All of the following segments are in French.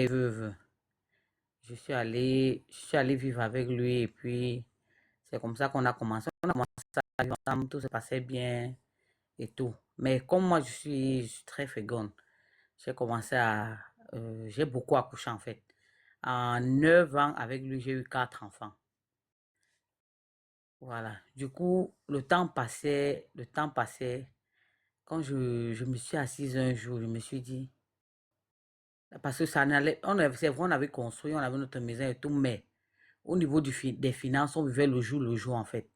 veuve. Je suis allé vivre avec lui et puis c'est comme ça qu'on a commencé. On a commencé à vivre ensemble, tout se passait bien et tout. Mais comme moi, je suis très féconde, j'ai beaucoup accouché en fait. En 9 ans avec lui, j'ai eu 4 enfants. Voilà. Du coup, le temps passait. Quand je me suis assise un jour, je me suis dit, parce que ça n'allait, c'est vrai, on avait construit, on avait notre maison et tout, mais au niveau des finances, on vivait le jour en fait.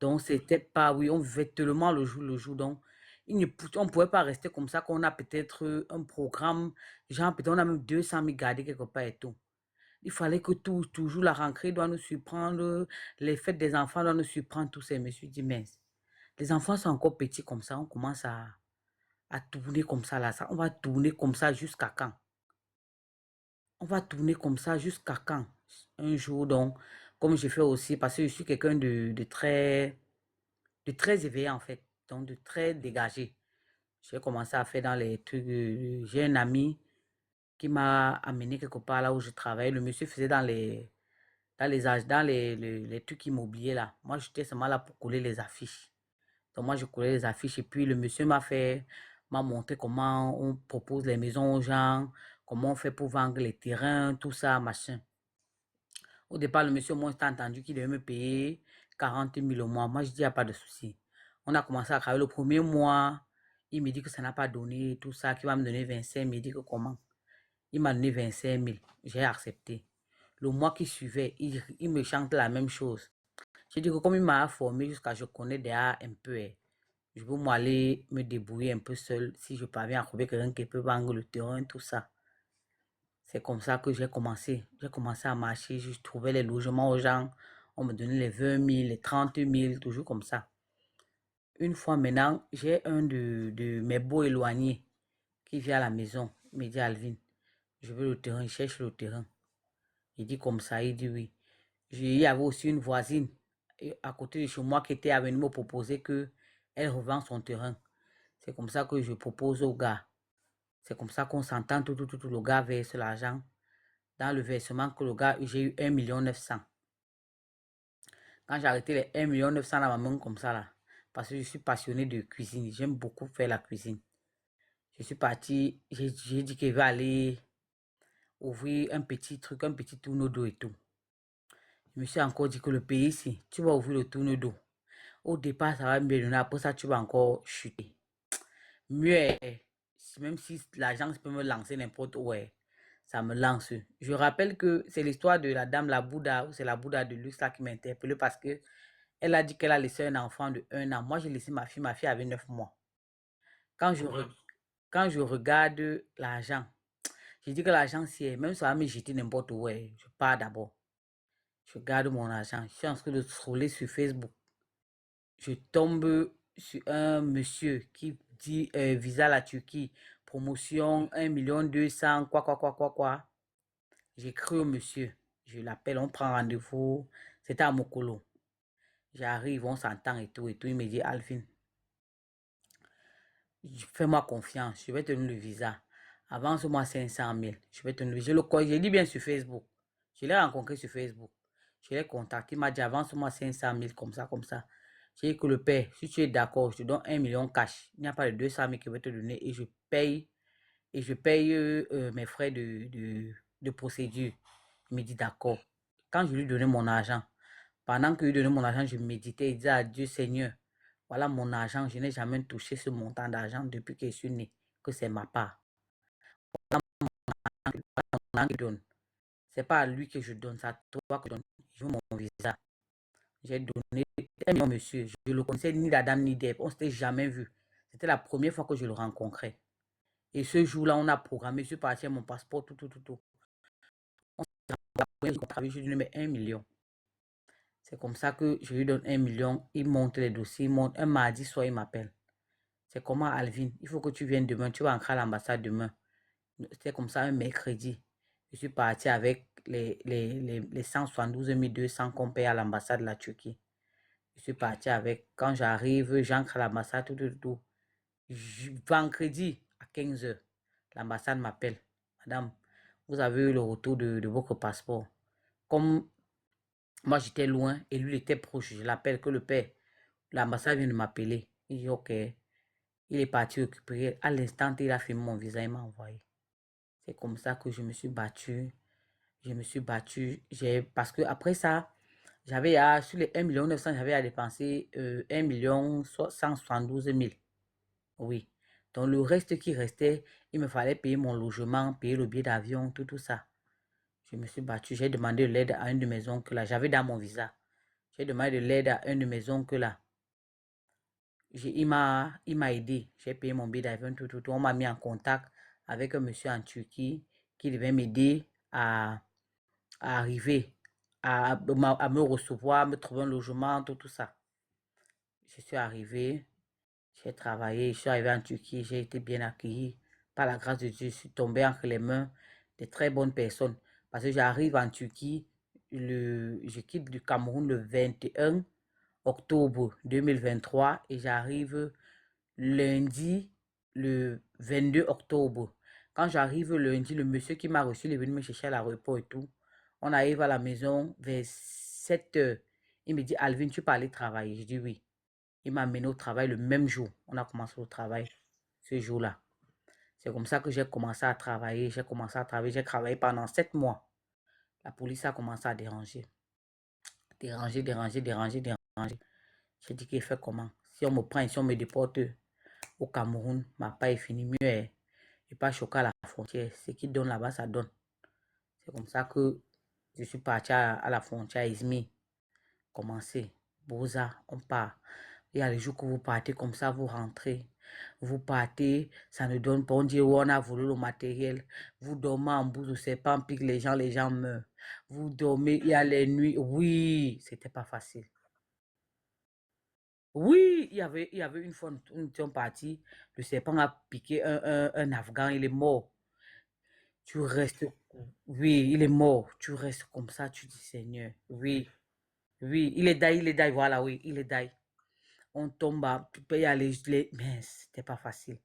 Donc, c'était pas, oui, on vivait tellement le jour. Donc, on ne pouvait pas rester comme ça, qu'on a peut-être un programme, genre, peut-être on a même 200 000 gardés quelque part et tout. Il fallait que toujours la rentrée doit nous surprendre, les fêtes des enfants doivent nous surprendre, tout ça. Je me suis dit, mince, les enfants sont encore petits comme ça, on commence à tourner comme ça, là, on va tourner comme ça jusqu'à quand? On va tourner comme ça jusqu'à quand? Un jour, donc, comme je fais aussi, parce que je suis quelqu'un de très éveillé en fait, donc de très dégagé. J'ai commencé à faire dans les trucs. J'ai un ami qui m'a amené quelque part là où je travaille. Le monsieur faisait dans les trucs immobiliers là. Moi, j'étais seulement là pour coller les affiches. Donc, moi, je collais les affiches et puis le monsieur m'a montré comment on propose les maisons aux gens, comment on fait pour vendre les terrains, tout ça, machin. Au départ, le monsieur, moi, j'ai entendu qu'il devait me payer 40 000 au mois. Moi, je dis, il n'y a pas de souci. On a commencé à travailler le premier mois. Il me dit que ça n'a pas donné, tout ça, qu'il va me donner 25 000. Il dit que comment? Il m'a donné 25 000. J'ai accepté. Le mois qui suivait, il me chante la même chose. J'ai dit que comme il m'a formé jusqu'à je connais déjà un peu, je veux moi aller me débrouiller un peu seul si je parviens à trouver quelqu'un qui peut vendre le terrain, tout ça. C'est comme ça que j'ai commencé. J'ai commencé à marcher. Je trouvais les logements aux gens. On me donnait les 20 000, les 30 000, toujours comme ça. Une fois maintenant, j'ai un de mes beaux éloignés qui vient à la maison. Il me dit, Alvin, je veux le terrain. Il cherche le terrain. Il dit comme ça, il dit oui. Il y avait aussi une voisine à côté de chez moi qui était venue me proposer qu'elle revend son terrain. C'est comme ça que je propose au gars. C'est comme ça qu'on s'entend, tout. Le gars verse l'argent. Dans le versement que le gars, j'ai eu 1 900 000. Quand j'ai arrêté les 1 900 000 dans ma main comme ça, là, parce que je suis passionné de cuisine, j'aime beaucoup faire la cuisine. Je suis parti, j'ai dit que je vais aller ouvrir un petit truc, un petit tourneau d'eau et tout. Je me suis encore dit que le pays ici, tu vas ouvrir le tourneau d'eau. Au départ, ça va me bien donner, après ça, tu vas encore chuter. Mieux, même si l'agence peut me lancer n'importe où, ça me lance. Je rappelle que c'est l'histoire de la dame, la Bouddha, ou c'est la Bouddha de luxe là qui m'a interpellé parce que elle a dit qu'elle a laissé un enfant de 1 an. Moi, j'ai laissé ma fille avait 9 mois. Quand je, quand je regarde l'argent, j'ai dit que l'argent, si même ça va me jeter n'importe où, je pars d'abord. Je garde mon argent. Je suis en train de scroller sur Facebook. Je tombe sur un monsieur qui dit visa la Turquie, promotion 1 200 000, quoi. J'écris au monsieur, je l'appelle, on prend rendez-vous. C'était à Mokolo. J'arrive, on s'entend et tout. Il me dit, Alvin, fais-moi confiance, je vais te donner le visa. Avance-moi 500 000. Je vais te donner. J'ai dit bien sur Facebook. Je l'ai rencontré sur Facebook. Je l'ai contacté. Il m'a dit avance-moi 500 000 comme ça, comme ça. J'ai dit que le père, si tu es d'accord, je te donne 1 million cash. Il n'y a pas de 200 000 que je vais te donner et je paye mes frais de procédure. Il me dit d'accord. Quand je lui donnais mon argent, pendant que je lui donnais mon argent, je méditais et disais à Dieu Seigneur, voilà mon argent. Je n'ai jamais touché ce montant d'argent depuis que je suis né, que c'est ma part. C'est pas à lui que je donne, c'est à toi que je donne. Je veux mon visa. J'ai donné 1 million, monsieur. Je ne le connaissais ni la dame ni d'elle. On ne s'était jamais vu. C'était la première fois que je le rencontrais. Et ce jour-là, on a programmé. Je suis parti à mon passeport, tout. On s'est rencontré, je lui donne 1 million. C'est comme ça que je lui donne 1 million. Il monte les dossiers. Il monte. Un mardi soir, il m'appelle. C'est comment, Alvin? Il faut que tu viennes demain. Tu vas entrer à l'ambassade demain. C'était comme ça un mercredi. Je suis parti avec les 172 200 qu'on paye à l'ambassade de la Turquie. Je suis parti avec. Quand j'arrive, j'entre à l'ambassade, tout. Vendredi à 15 h, l'ambassade m'appelle. Madame, vous avez eu le retour de votre passeport. Comme moi, j'étais loin et lui, il était proche. Je l'appelle que le père. L'ambassade vient de m'appeler. Il dit, OK. Il est parti récupérer. À l'instant, il a filmé mon visa, il m'a envoyé. C'est comme ça que je me suis battue. Je me suis battue. Parce que après ça, j'avais sur les 1 900 000, j'avais à dépenser 1 172 000. Oui. Donc, le reste qui restait, il me fallait payer mon logement, payer le billet d'avion, tout ça. Je me suis battue. J'ai demandé de l'aide à un de mes oncles là. J'avais dans mon visa. J'ai demandé de l'aide à un de mes oncles là. Il m'a aidé. J'ai payé mon billet d'avion, tout. On m'a mis en contact avec un monsieur en Turquie qui devait m'aider à arriver, à me recevoir, me trouver un logement, tout ça. Je suis arrivé, j'ai travaillé, je suis arrivé en Turquie, j'ai été bien accueilli. Par la grâce de Dieu, je suis tombé entre les mains de très bonnes personnes. Parce que j'arrive en Turquie, je quitte du Cameroun le 21 octobre 2023 et j'arrive lundi le 22 octobre. Quand j'arrive lundi, le monsieur qui m'a reçu, il est venu me chercher à l'aéroport et tout. On arrive à la maison vers 7 heures. Il me dit, Alvin, tu peux aller travailler? Je dis oui. Il m'a amené au travail le même jour. On a commencé au travail ce jour-là. C'est comme ça que j'ai commencé à travailler. J'ai commencé à travailler. J'ai travaillé pendant 7 mois. La police a commencé à déranger. Déranger. J'ai dit qu'il fait comment? Si on me prend, si on me déporte au Cameroun, ma paille est finie. Mieux est pas choquer à la frontière. Ce qui donne là-bas, ça donne. C'est comme ça que je suis parti à la frontière à Izmir. Commencer. Boza, on part. Il y a les jours que vous partez comme ça, vous rentrez. Vous partez, ça ne donne pas. On dit, oh, on a volé le matériel. Vous dormez en bout de serpent, pique les gens meurent. Vous dormez, il y a les nuits. Oui, c'était pas facile. Oui, il y avait une fois, nous étions partis, le serpent a piqué un Afghan, il est mort. Tu restes, oui, il est mort. Tu restes comme ça, tu dis, Seigneur, oui, oui, il est die, voilà, oui, il est die. On tombe, tu peux y aller, mais c'était pas facile.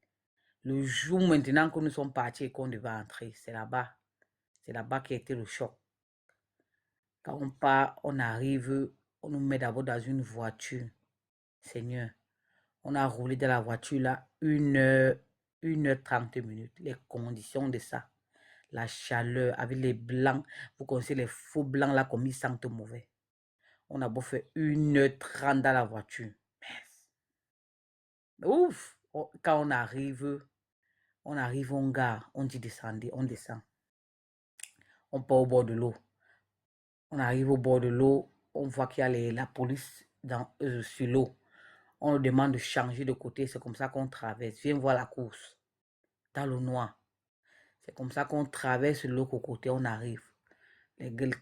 Le jour maintenant que nous sommes partis et qu'on devait entrer, c'est là-bas qui a été le choc. Quand on part, on arrive, on nous met d'abord dans une voiture. Seigneur, on a roulé dans la voiture là 1 heure 30 minutes. Les conditions de ça, la chaleur avec les blancs, vous connaissez les faux blancs là comme ils sentent mauvais. On a beau faire 1 heure 30 dans la voiture. Ouf! Quand on arrive, on gare, on dit descendez, on descend. On part au bord de l'eau. On arrive au bord de l'eau, on voit qu'il y a la police sur l'eau. On nous demande de changer de côté, c'est comme ça qu'on traverse. Viens voir la course. Dans le noir. C'est comme ça qu'on traverse l'autre côté, on arrive.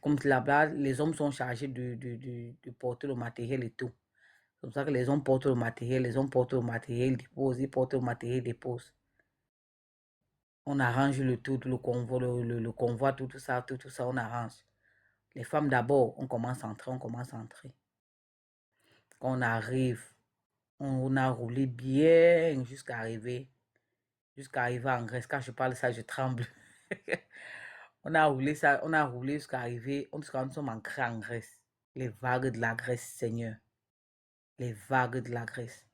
Comme là-bas, les hommes sont chargés de porter le matériel et tout. C'est comme ça que les hommes portent le matériel, déposent, ils portent le matériel, déposent. On arrange le tout, le convoi, le convoi, tout ça, on arrange. Les femmes d'abord, on commence à entrer. Quand on arrive, on a roulé bien jusqu'à arriver en Grèce. Quand je parle ça, je tremble. On a roulé jusqu'à arriver, nous sommes entrés en Grèce. Les vagues de la Grèce, Seigneur. Les vagues de la Grèce.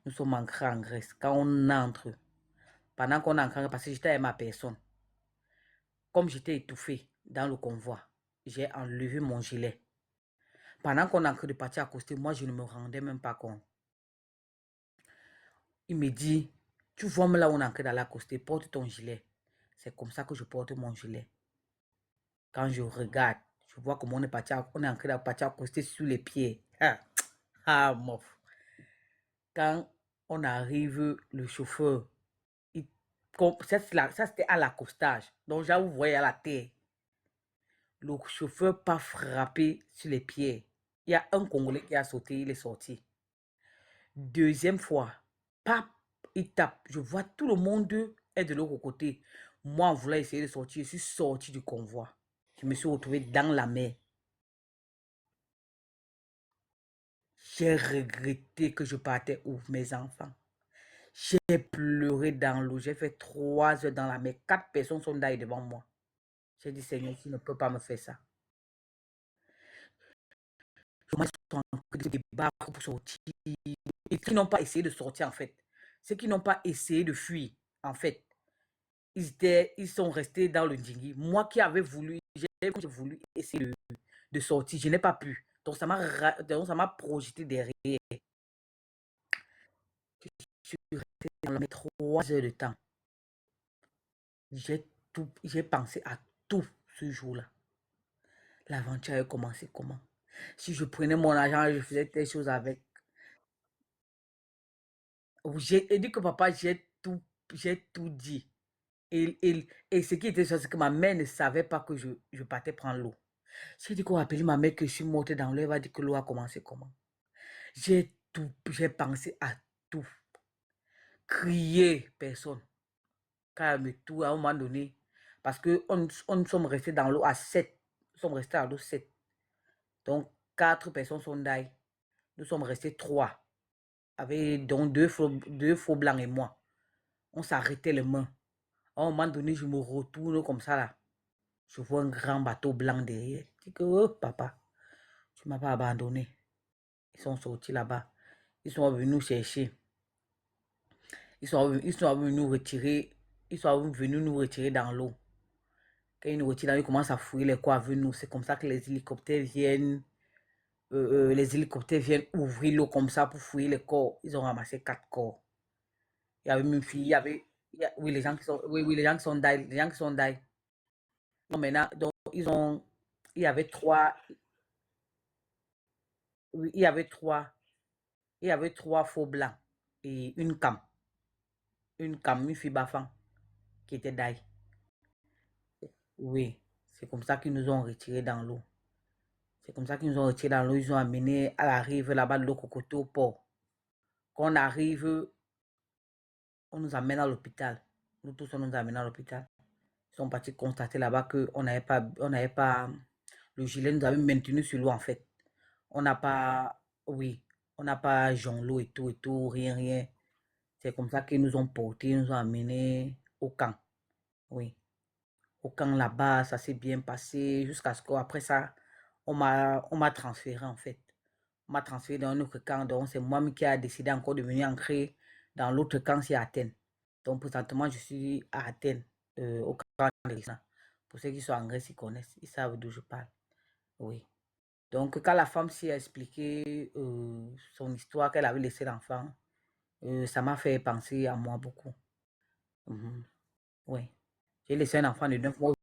Nous sommes entrés en Grèce. Quand on entre, pendant qu'on entre, parce que j'étais avec ma personne, comme j'étais étouffée dans le convoi, j'ai enlevé mon gilet. Pendant qu'on est en train de partir accoster, moi, je ne me rendais même pas compte. Il me dit, tu vois là où on est en train d'aller accoster, porte ton gilet. C'est comme ça que je porte mon gilet. Quand je regarde, je vois comment on est en train de partir accoster sur les pieds. Mof. Quand on arrive, le chauffeur, ça c'était à l'accostage. Donc, là, vous voyez à la terre. Le chauffeur pas frappé sur les pieds. Il y a un Congolais qui a sauté, il est sorti. Deuxième fois, pap, il tape. Je vois tout le monde est de l'autre côté. Moi, en voulant essayer de sortir, je suis sorti du convoi. Je me suis retrouvé dans la mer. J'ai regretté que je partais où, mes enfants. J'ai pleuré dans l'eau. J'ai fait 3 heures dans la mer. 4 personnes sont là devant moi. J'ai dit, Seigneur, tu ne peux pas me faire ça. Moi, ils sont en train de débattre pour sortir. Et qui n'ont pas essayé de sortir, en fait. Ceux qui n'ont pas essayé de fuir, en fait. Ils sont restés dans le dinghy. Moi qui avais voulu, j'ai voulu essayer de sortir, je n'ai pas pu. Donc, ça m'a projeté derrière. Je suis resté dans le métro 3 heures de temps. J'ai pensé à tout ce jour-là. L'aventure a commencé comment? Si je prenais mon argent, je faisais telle chose avec. J'ai dit que papa, j'ai tout dit. Et ce qui était sûr, c'est que ma mère ne savait pas que je partais prendre l'eau. J'ai dit qu'on va appeler ma mère que je suis morte dans l'eau. Elle va dire que l'eau a commencé comment? J'ai pensé à tout. Crier, personne. Calme tout à un moment donné. Parce que on sommes restés dans l'eau à 7. Nous sommes restés à l'eau 7. Donc, 4 personnes sont d'ailleurs. Nous sommes restés 3. Avec donc deux faux blancs et moi. On s'arrêtait les mains. À un moment donné, je me retourne comme ça là. Je vois un grand bateau blanc derrière. Je dis que, oh, papa, tu ne m'as pas abandonné. Ils sont sortis là-bas. Ils sont venus nous chercher. Ils sont venus nous retirer. Ils sont venus nous retirer dans l'eau. Quand ils nous retirent, ils commencent à fouiller les corps avec nous. C'est comme ça que les hélicoptères viennent. Les hélicoptères viennent ouvrir l'eau comme ça pour fouiller les corps. Ils ont ramassé 4 corps. Il y avait une fille, oui, les gens qui sont, oui, les gens qui sont die, les gens qui sont die. Donc maintenant, donc, il y avait 3, oui, il y avait 3 faux blancs et une fille bafan qui était die. Oui, c'est comme ça qu'ils nous ont retirés dans l'eau. C'est comme ça qu'ils nous ont retirés dans l'eau. Ils ont amené à la rive là-bas de l'eau Cocoto au port. Quand on arrive, on nous amène à l'hôpital. Nous tous, on nous amène à l'hôpital. Ils sont partis constater là-bas qu'on n'avait pas, le gilet nous avait maintenu sur l'eau en fait. On n'a pas, oui, on n'a pas jonglé et tout, rien, rien. C'est comme ça qu'ils nous ont portés, ils nous ont amenés au camp. Oui, au camp là-bas, ça s'est bien passé jusqu'à ce qu'après ça, on m'a transféré en fait. On m'a transféré dans un autre camp, donc c'est moi qui a décidé encore de venir ancrer dans l'autre camp, c'est à Athènes. Donc présentement, je suis à Athènes, au camp de l'Islam. Pour ceux qui sont en Grèce, ils connaissent, ils savent d'où je parle. Oui. Donc, quand la femme s'est expliqué son histoire, qu'elle avait laissé l'enfant, ça m'a fait penser à moi beaucoup. Oui. J'ai laissé un enfant de 9 mois,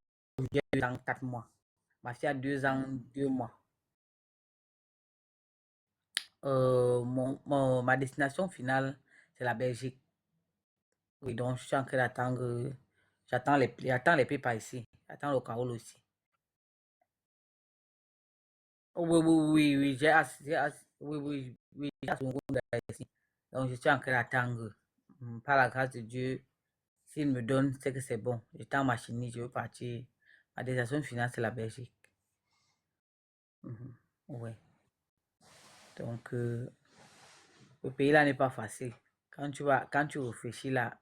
j'ai 2 ans, 4 mois. Ma fille a 2 ans, 2 mois. Ma destination finale, c'est la Belgique. Oui, donc je suis en train d'attendre. J'attends les pépas ici. J'attends le Carole aussi. Oh, oui, oui, oui, oui, oui, oui, oui, j'ai hâte ici. Donc je suis en train d'attendre. Par la grâce de Dieu, s'il me donne, c'est que c'est bon. J'étais en machine, je veux partir. Ma destination finale, c'est la Belgique. Ouais. Donc, le pays là n'est pas facile. Quand tu réfléchis là,